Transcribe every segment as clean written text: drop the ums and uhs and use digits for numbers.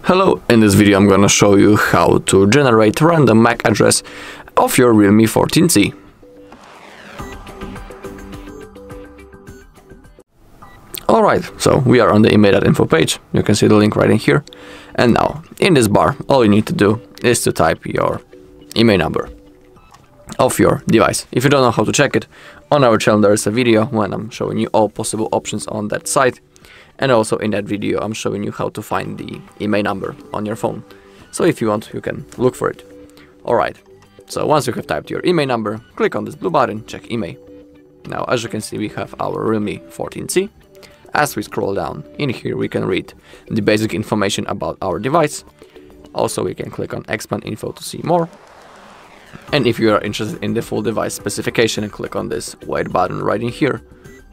Hello, in this video I'm gonna show you how to generate random MAC address of your Realme 14C. Alright, so we are on the email.info page, you can see the link right in here. And now, in this bar, all you need to do is to type your email number of your device. If you don't know how to check it, on our channel there is a video when I'm showing you all possible options on that site. And also in that video I'm showing you how to find the email number on your phone. So if you want, you can look for it. Alright, so once you have typed your email number, click on this blue button, check email. Now as you can see, we have our Realme 14C. As we scroll down, in here we can read the basic information about our device. Also we can click on expand info to see more. And if you are interested in the full device specification, click on this white button right in here,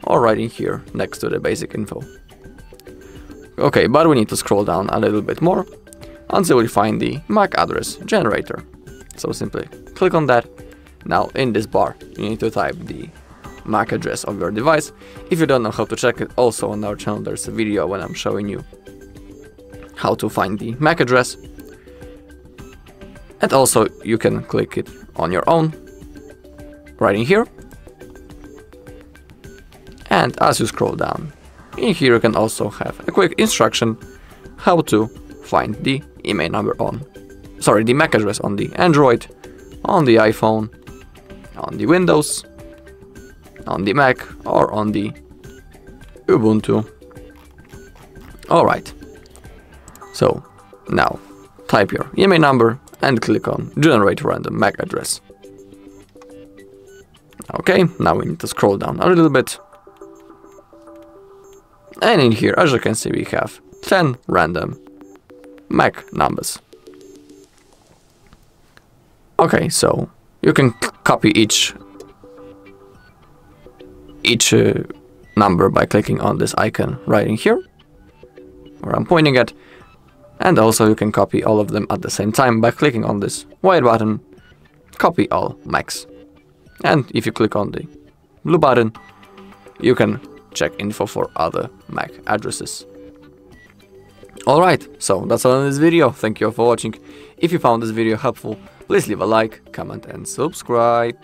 or right in here next to the basic info. Okay, but we need to scroll down a little bit more until we find the MAC address generator. So simply click on that. Now in this bar you need to type the MAC address of your device. If you don't know how to check it, also on our channel there's a video when I'm showing you how to find the MAC address. And also you can click it on your own right in here. And as you scroll down, in here you can also have a quick instruction how to find the email number the MAC address on the Android, on the iPhone, on the Windows, on the Mac, or on the Ubuntu. Alright, so now type your email number and click on generate random MAC address. Okay, now we need to scroll down a little bit. And in here, as you can see, we have 10 random MAC numbers. Okay, so you can copy each number by clicking on this icon right in here, where I'm pointing at. And also you can copy all of them at the same time by clicking on this white button, copy all MACs. And if you click on the blue button, you can check info for other MAC addresses. Alright, so that's all in this video. Thank you all for watching. If you found this video helpful, please leave a like, comment and subscribe.